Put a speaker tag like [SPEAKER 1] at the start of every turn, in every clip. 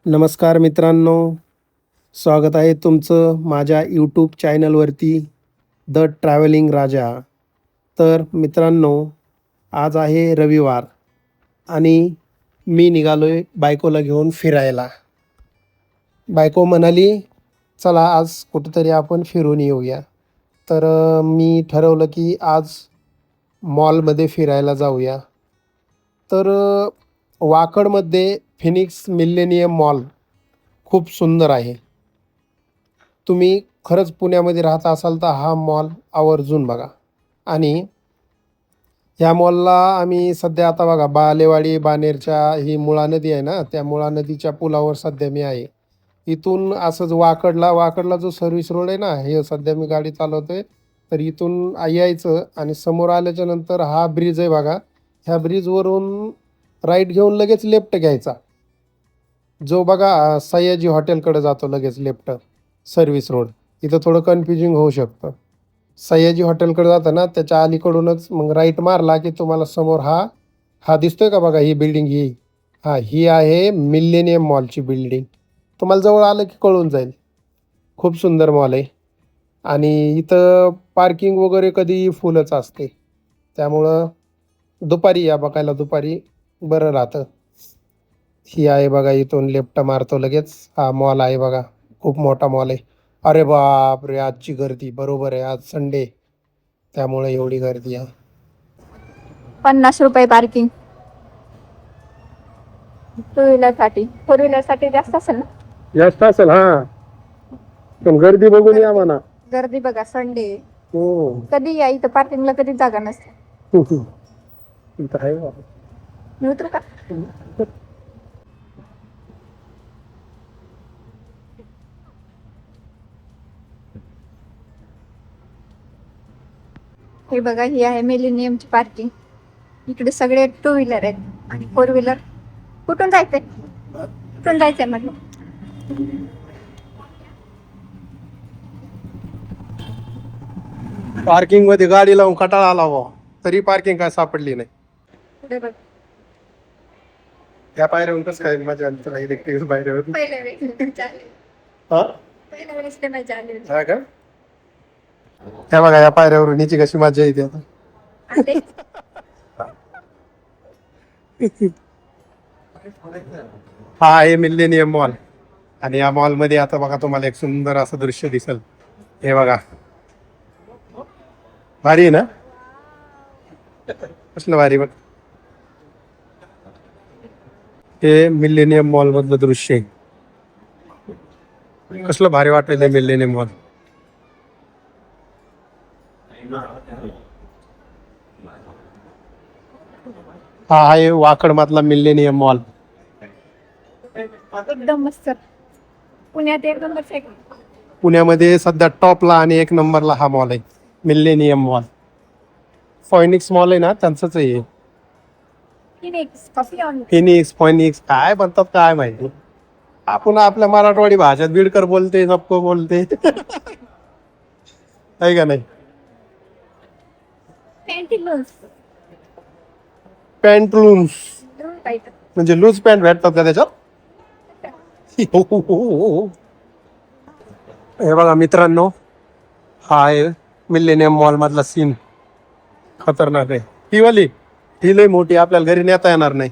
[SPEAKER 1] नमस्कार मित्रांनो, स्वागत आहे तुमचं माझ्या यूट्यूब चॅनलवरती द ट्रॅव्हलिंग राजा. तर मित्रांनो, आज आहे रविवार आणि मी निघालो आहे बायकोला घेऊन फिरायला. बायको म्हणाली, चला आज कुठंतरी आपण फिरून येऊया. तर मी ठरवलं की आज मॉलमध्ये फिरायला जाऊया. तर वाकडमध्ये फिनिक्स मिलेनियम मॉल खूप सुंदर आहे. तुम्ही खरंच पुण्यामध्ये राहत असाल तर हा मॉल आवर्जून बघा. आणि ह्या मॉलला आम्ही सध्या आता बघा बालेवाडी बानेरच्या ही मुळा नदी आहे ना, त्या मुळा नदीच्या पुलावर सध्या मी आहे. इथून असंच वाकडला जो सर्व्हिस रोड आहे ना, हे सध्या मी गाडी चालवतोय. तर इथून यायचं आणि समोर आल्याच्या नंतर हा ब्रिज आहे बघा. ह्या ब्रिजवरून राईट घेऊन लगेच लेफ्ट घ्यायचा, जो बघा सयाजी हॉटेलकडे जातो लगेच लेफ्ट. सर्व्हिस रोड इथं थोडं कन्फ्युजिंग होऊ शकतं. सयाजी हॉटेलकडे जातं ना, त्याच्या अलीकडूनच मग राईट मारला की तुम्हाला समोर हा हा दिसतोय का बघा, ही बिल्डिंग ही आहे मिलेनियम मॉलची बिल्डिंग. तुम्हाला जवळ आलं की कळून जाईल. खूप सुंदर मॉल आहे आणि इथं पार्किंग वगैरे कधी फुलच असते. त्यामुळं दुपारी या बघायला, दुपारी बरं राहतं. ही आहे बघा, इथून लेफ्ट मारतो लगेच हा मॉल आहे बघा. खूप मोठा मॉल आहे. अरे बाप रे, आजची गर्दी बरोबर आहे, आज संडे त्यामुळे एवढी गर्दी आहे.
[SPEAKER 2] 50 रुपये पार्किंग टू व्हीलर साठी. फोर व्हीलर साठी जास्त असेल ना?
[SPEAKER 1] जास्त असेल हा, पण गर्दी बघून या म्हणा.
[SPEAKER 2] गर्दी बघा, संडे
[SPEAKER 1] हो.
[SPEAKER 2] कधी या इथं पार्किंगला कधी जागा नसते.
[SPEAKER 1] इथं आहे बा.
[SPEAKER 2] मी उतरू का? हे बघा, ही आहे मिलेनियमची पार्किंग. इकडे सगळे टू व्हीलर आहेत आणि फोर व्हीलर. कुठून जायचंय? कुठून जायचंय म्हटलं?
[SPEAKER 1] पार्किंग मध्ये गाडी लावून कटाळा आला बा, तरी पार्किंग काय सापडली नाही.
[SPEAKER 2] पुढे बघ.
[SPEAKER 1] त्या पायऱ्यावरून कसं काय मजा आली तुला इलेक्ट्रिक पायऱ्यावर?
[SPEAKER 2] पहिल्या वेळेस मजा आली.
[SPEAKER 1] हा
[SPEAKER 2] पहिल्या वेळेस ते मजा आली.
[SPEAKER 1] हा का? त्या बघा या पायऱ्यावरून हिची कशी मजा येते आता.
[SPEAKER 2] आले.
[SPEAKER 1] हा आहे मिलेनियम मॉल आणि या मॉल मध्ये आता बघा तुम्हाला एक सुंदर असं दृश्य दिसल. हे बघा, भारी आहे ना? कसलं भारी बघ. हे मिलेनियम मॉल मधलं दृश्य आहे. कसलं भारी वाटेल मिलेनियम मॉल. हा आहे वाकड मधला मिलेनियम मॉल.
[SPEAKER 2] एकदम मस्त. पुण्यात एक नंबर एक.
[SPEAKER 1] पुण्यामध्ये सध्या टॉपला आणि एक नंबरला हा मॉल आहे, मिलेनियम मॉल. फॉयनिक्स मॉल आहे ना, त्यांचंच आहे. फिनिक्स फॉयनिक्स काय म्हणतात काय माहिती. आपण आपल्या मराठवाडी भाषेत बीडकर बोलते, सबको बोलते. आहे का नाही? पॅन्टलून्स म्हणजे लूज पॅन्ट भेटतात का त्याच्यात? हे बघा मित्रांनो, हा आहे मिलेनियम मॉल मधला सीन. खतरनाक आहे. ही वाली ही लय मोठी, आपल्याला घरी नेता येणार नाही.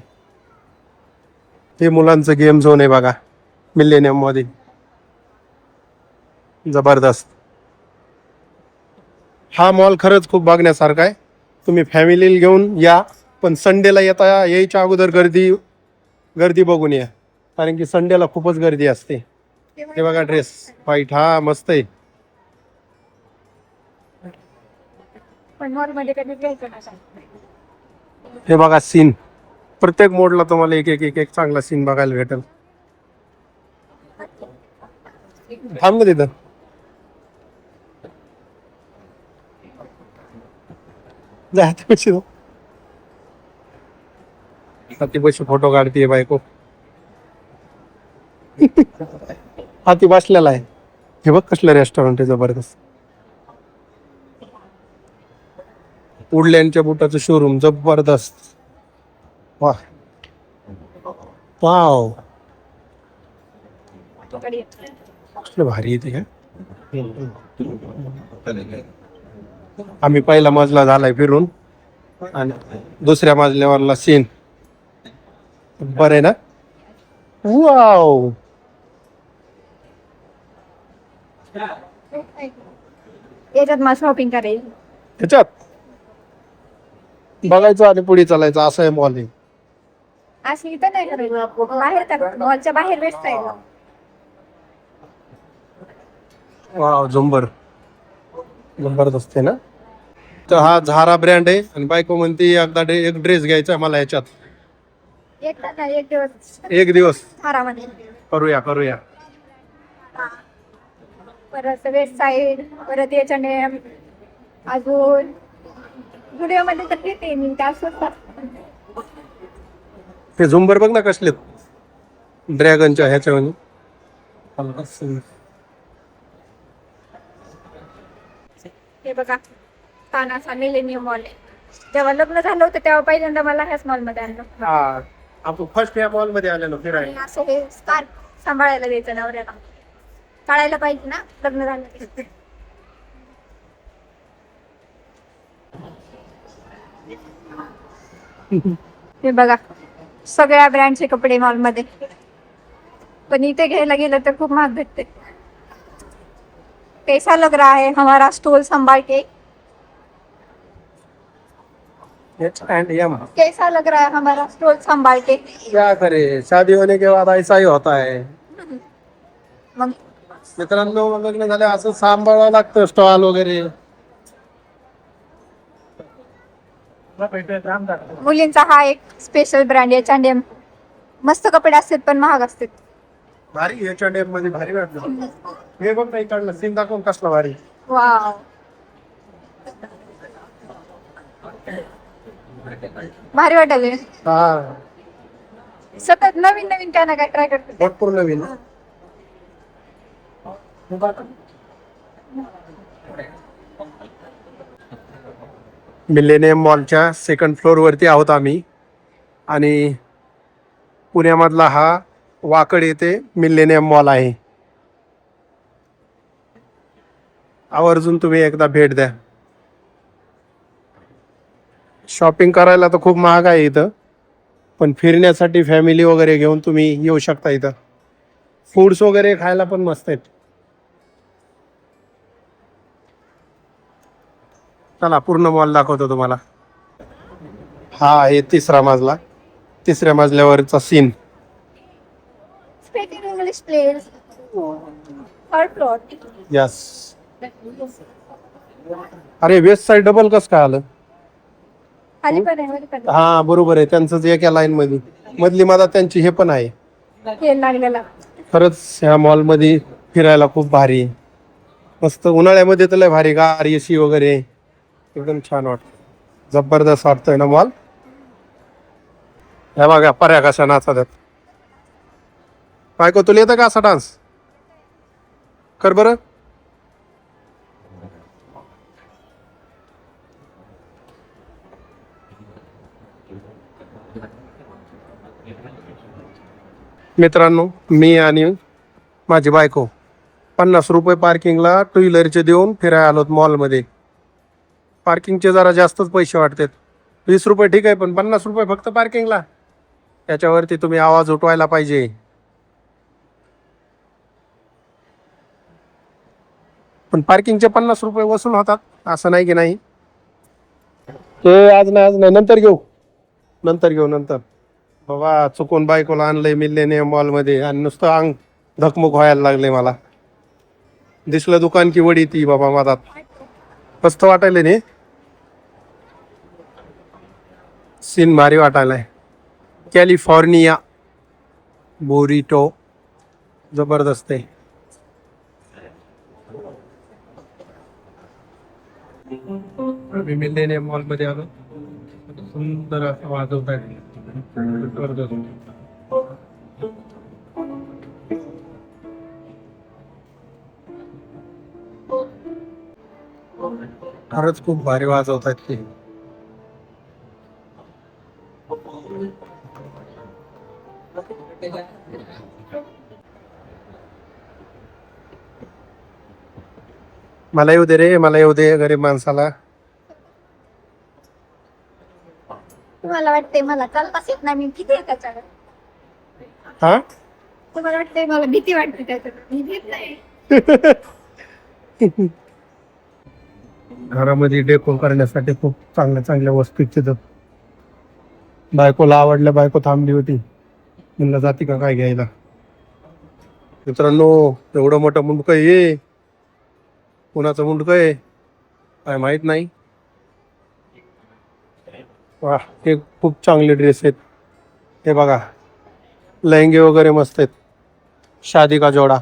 [SPEAKER 1] हे मुलांचं गेम झोन आहे बघा मिलेनियम मध्ये. जबरदस्त. हा मॉल खरंच खूप बघण्यासारखा आहे. तुम्ही फॅमिली घेऊन या, पण संडेला यायच्या अगोदर गर्दी बघून या, कारण की संडेला खूपच गर्दी असते. हे बघा ड्रेस व्हाईट, हा मस्त आहे.
[SPEAKER 2] पण मॉल मध्ये कधी घ्यायचं ना.
[SPEAKER 1] हे बघा सीन, प्रत्येक मोडला तुम्हाला एक एक एक एक चांगला सीन बघायला भेटेल. थांब ना तिथं. हाती फोटो काढतीये बायको. हाती बसलेला आहे. हे बघ कसलं रेस्टॉरंट आहे जबरदस्त. वुडलँडच्या बुटाचं शोरूम जबरदस्त. वाह वाव.
[SPEAKER 2] कढी.
[SPEAKER 1] कसलं भारी येते का. आम्ही पहिला मजला झालाय फिरून आणि दुसऱ्या मजल्यावरला सीन बरं आहे ना. वाव.
[SPEAKER 2] याच्यात मला शॉपिंग करायची.
[SPEAKER 1] त्याच्यात बघायचं आणि पुढे चालायचं असं आहे मॉल हे.
[SPEAKER 2] असं इथं नाही करायचं, बाहेर टाक, मॉलच्या बाहेर वेस्ट साईडला.
[SPEAKER 1] वाव झुंबर जबरदस्त आहे ना. तर हा झारा ब्रँड आहे आणि बायको म्हणते एकदा एक ड्रेस घ्यायचा मला याच्यात.
[SPEAKER 2] एक तास नाही, एक दिवस
[SPEAKER 1] एक दिवस
[SPEAKER 2] आरामाने.
[SPEAKER 1] करूया करूया.
[SPEAKER 2] परत वेस्ट साईड, परत याच्याने अजून व्हिडिओ मध्ये तर घेते मी त्या स्वतः.
[SPEAKER 1] ते झुंबर बघ ना कसले ड्रॅगनच्या ह्याच्यामध्ये.
[SPEAKER 2] हे बघा तानाचा मिलेनियम मॉल आहे. जेव्हा लग्न झालं होतं तेव्हा पहिल्यांदा मला ह्याच मॉल मध्ये आणलं.
[SPEAKER 1] हा आपण फर्स्ट या मॉल मध्ये आलेलो
[SPEAKER 2] आणि
[SPEAKER 1] फिरायला.
[SPEAKER 2] असं हे स्कार्फ सांभाळायला द्यायचं नवऱ्याला, काढायला पाहिजे ना लग्न झालं की. हे बघा सगळ्या ब्रँडचे कपडे मॉल मध्ये, पण इथे घ्यायला गेलं तर खूप महाग भेटते. कैसा लग रहा है हमारा स्टॉल संभाल के.
[SPEAKER 1] H&M.
[SPEAKER 2] कैसा लग रहा है हमारा स्टॉल संभाल के.
[SPEAKER 1] क्या करे शादी होने के बाद ऐसा ही होता है.
[SPEAKER 2] मग
[SPEAKER 1] मित्रांनो लग्न झाले असं सांभाळावं लागतं स्टॉल वगैरे.
[SPEAKER 2] मुलींचा हा एक स्पेशल ब्रँड H&M. मस्त कपडे असतात पण महाग असतात.
[SPEAKER 1] भारी H&M मध्ये भारी वाटलं. हे बघ नाही काढलं सीन दाखवून कसला भारी.
[SPEAKER 2] वाव भारी वाटले.
[SPEAKER 1] हा
[SPEAKER 2] सतत नवीन नवीन काय ना काय ट्राय करते.
[SPEAKER 1] भरपूर नवीन. मिलेनियम मॉलच्या सेकंड फ्लोअर वरती आहोत आम्ही आणि पुण्यामधला हा वाकड येथे मिलेनियम मॉल आहे. आवर्जून तुम्ही एकदा भेट द्या. शॉपिंग करायला तर खूप महाग आहे इथं, पण फिरण्यासाठी फॅमिली वगैरे घेऊन तुम्ही येऊ शकता. इथं फूड्स वगैरे खायला पण मस्त आहेत. चला पूर्ण मॉल दाखवतो तुम्हाला. हा आहे तिसरा मजला, तिसऱ्या मजल्यावरचा scene.
[SPEAKER 2] Speaking English please. Third floor.
[SPEAKER 1] Yes. अरे वेस्ट साइड डबल कस काय आलं.
[SPEAKER 2] खाली पण आहे, वर पण
[SPEAKER 1] हा बरोबर आहे त्यांचंच एका लाईन मध्ये मधली मधात त्यांची हे पण आहे.
[SPEAKER 2] आहे. लागलेला.
[SPEAKER 1] खरंच ह्या मॉल मध्ये फिरायला खूप भारी आहे. मस्त उन्हाळ्यामध्ये तर लय भारी गार एसी वगैरे एकदम छान वाटत. जबरदस्त वाटतोय ना मॉल. हे बघा पर्या कशा नाचतात. बायको तुला येतं का असा डान्स कर बरं. मित्रांनो मी आणि माझी बायको 50 रुपये पार्किंगला टू व्हीलरचे देऊन फिरायला आलोत मॉलमध्ये. पार्किंगचे जरा जास्तच पैसे वाटतात. 20 रुपये ठीक आहे पण 50 रुपये फक्त पार्किंगला. त्याच्यावरती तुम्ही आवाज उठवायला पाहिजे. पण पार्किंगचे 50 रुपये वसूल होतात असं नाही की नाही. ते आज नाही नंतर घेऊ नंतर. बाबा चुकून बायकोला आणलंय मिलेनियम मॉल मध्ये आणि नुसतं अंग धकमुक व्हायला लागले मला. दिसलं दुकान की वडी ती बाबा मधात. मस्त वाटायला नाही सीन भारी वाटायलाय. कॅलिफोर्निया बोरिटो जबरदस्त आहे. मिलेनियम मॉल मध्ये आलो. सुंदर असं वाजवत आहे. खरंच खूप भारी वाजवत आहेत ते. मला येऊ दे रे, मला येऊ दे गरीब माणसाला.
[SPEAKER 2] तुम्हाला वाटते मला चालताच येत नाही, मी किती आहे त्याच्यावर.
[SPEAKER 1] हा
[SPEAKER 2] तुम्हाला वाटते मला भीती वाटते त्याच्यावर, मी भीत नाही.
[SPEAKER 1] घरामध्ये डेकोर करण्यासाठी खूप चांगल्या चांगल्या वस्तू तिथं. बायकोला आवडल्या, बायको थांबली होती, म्हणलं जाती का काय घ्यायला. मित्रांनो, एवढं मोठं मुंडकं ये, कुणाचं मुंडकं आहे काय माहित नाही. वा, हे खूप चांगले ड्रेस आहेत. हे बघा, लेहंगे वगैरे मस्त आहेत. शादी का जोडा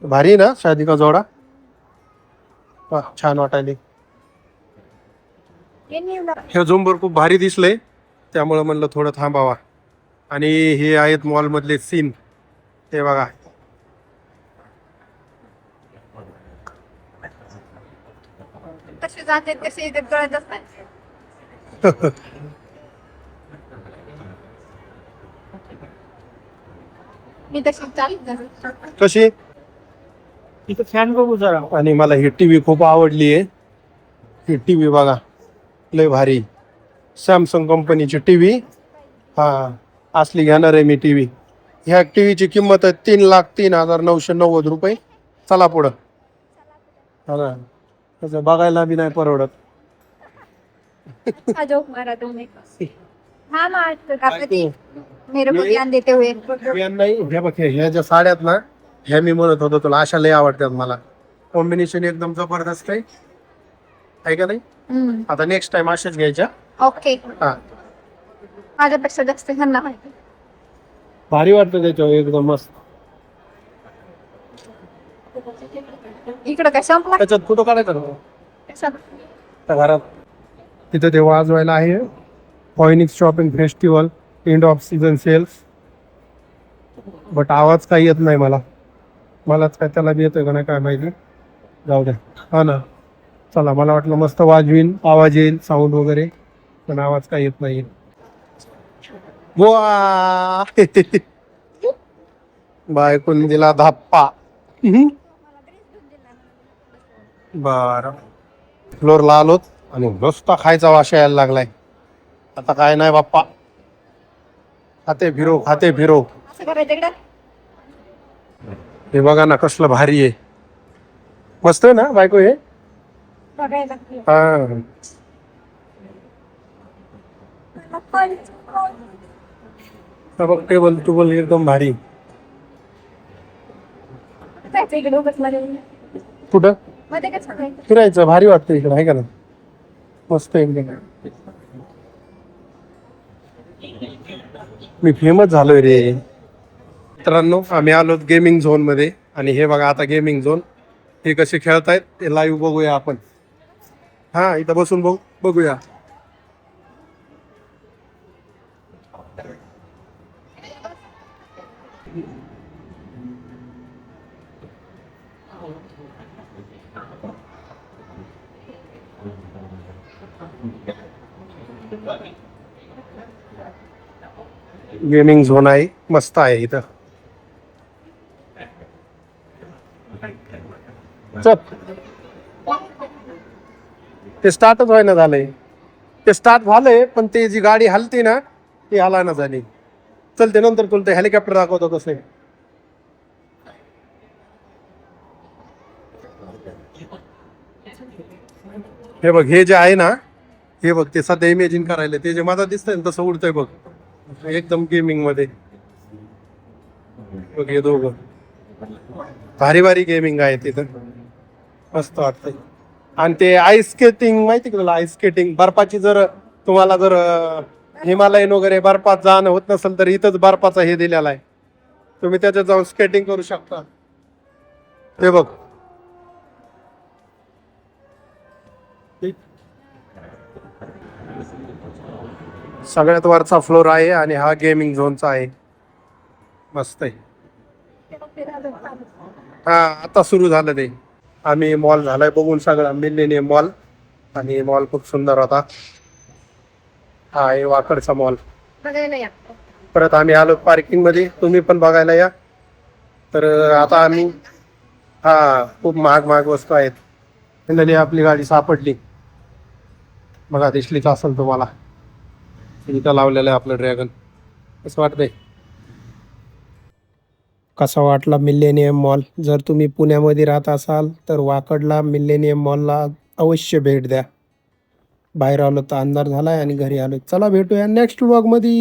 [SPEAKER 1] भारी आहे ना, शादी का जोडा. वा, छान वाटायले.
[SPEAKER 2] हे निवडा.
[SPEAKER 1] हे झुंबर खूप भारी दिसले, त्यामुळे म्हणलं थोडं थांबावा. आणि हे आहेत मॉल मधले सीन. हे बघा,
[SPEAKER 2] कसे जाते कसे इथे कळतच नाही. मी तशी चालत जाते.
[SPEAKER 1] कशी.
[SPEAKER 3] इथं फॅन बघू जरा.
[SPEAKER 1] आणि मला ही टीव्ही खूप आवडली आहे. ही टीव्ही बघा, लय भारी. सॅमसंग कंपनीची टीव्ही. हा, असली घेणार आहे मी टीव्ही. ह्या टीव्हीची किंमत आहे 3,03,990 रुपये. चला पुढं. हा ना, तसं बघायला बी नाही परवडत.
[SPEAKER 2] अच्छा जोक मारा तुमने. हाँ मार कापती मेरे को ज्ञान देते हुए.
[SPEAKER 1] बियाण नाही, हे बघ, ह्या ज्या साड्या आहेत ना, ह्या मी म्हणत होतो तुला, अशा लय आवडतात मला. कॉम्बिनेशन एकदम जबरदस्त आहे का नाही. आता नेक्स्ट टाइम अशाच घ्यायच्या.
[SPEAKER 2] ओके.
[SPEAKER 1] हा,
[SPEAKER 2] माझ्यापेक्षा जास्त ह्यांना माहिती.
[SPEAKER 1] भारी वाटतं त्याच्यावर, एकदम मस्त.
[SPEAKER 2] इकडं काय संपला.
[SPEAKER 1] त्याच्यात फोटो काढायचा का?
[SPEAKER 2] कसं?
[SPEAKER 1] त्या घरात तिथं ते वाजवायला आहे. Phoenix shopping festival end of season sales. But आवाज काही येत नाही मलाच काय त्याला बी येतोय का नाही काय माहिती. जाऊ द्या. हा ना, चला, मला वाटलं मस्त वाजवीन, आवाज येईल, साऊंड वगैरे, पण आवाज काही येत नाही. वा, बायकोनी दिला धप्पा. बर, फ्लोरला आलोत आणि नुसता खायचा वास यायला लागलाय. आता काय नाही बाप्पा, खाते फिरो.
[SPEAKER 2] असं करायचं इकडं.
[SPEAKER 1] हे बघा ना, कसलं भारी आहे. मस्त आहे ना बायको हे.
[SPEAKER 2] बघायला.
[SPEAKER 1] हा, बघ, टेबल टूबल एकदम भारी.
[SPEAKER 2] जायचं इकडे उगाच मध्ये.
[SPEAKER 1] कुठं
[SPEAKER 2] मध्ये काय सांगायचं.
[SPEAKER 1] फिरायचं, भारी वाटतं इकडं, आहे का ना. मस्त एकदम. मी फेमस झालोय रे. मित्रांनो, आम्ही आलो गेमिंग झोन मध्ये. आणि हे बघा, आता गेमिंग झोन हे कसे खेळतायत ते लाईव्ह बघूया आपण. हा, इथं बसून बघूया. गेमिंग झोन आहे, मस्त आहे इथं. चल, ते स्टार्टच व्हायला झालंय. ते स्टार्ट झालंय, पण ते जी गाडी हलती ना, ती हलायला झाली. चल, ते नंतर तुला ते हेलिकॉप्टर दाखवतो कसं आहे. हे बघ, हे जे आहे ना, हे बघ, ते सध्या इमेजिन करायला, ते जे माझा दिसतंय ना तसं उडतंय बघ, एकदम गेमिंग मध्ये. बघ, हे दोघं भारी भारी गेमिंग आहे तिथं, मस्त वाटतंय. आणि ते आईस स्केटिंग माहिती का तुला. आईस स्केटिंग बर्फाची, जर तुम्हाला जर हिमालयन वगैरे बर्फात जाणं होत नसेल तर इथंच बर्फाचा हे दिलेला आहे, तुम्ही त्याच्यात जाऊन स्केटिंग करू शकता. हे बघ, सगळ्यात वरचा फ्लोर आहे आणि हा गेमिंग झोनचा आहे. मस्त आहे. हा, आता सुरू झालं ते. आम्ही मॉल झालाय बघून सगळा, मिलेनियम मॉल. आणि मॉल खूप सुंदर होता. हा आहे वाकडचा मॉल.
[SPEAKER 2] बघायला या.
[SPEAKER 1] परत आम्ही आलो पार्किंग मध्ये, तुम्ही पण बघायला या. तर आता आम्ही हा खूप महाग महाग वस्तू आहेत. फायनली आपली गाडी सापडली. बघा दिसलीच असेल तुम्हाला. इथं लावलेलं आहे आपलं ड्रॅगन. कसं वाटतंय? कसा वाटला मिलेनियम मॉल? जर तुम्ही पुण्यामध्ये राहत असाल तर वाकडला मिलेनियम मॉलला अवश्य भेट द्या. बाहेर आलो तर अंधार झालाय आणि घरी आलो. चला भेटूया नेक्स्ट व्लॉगमध्ये.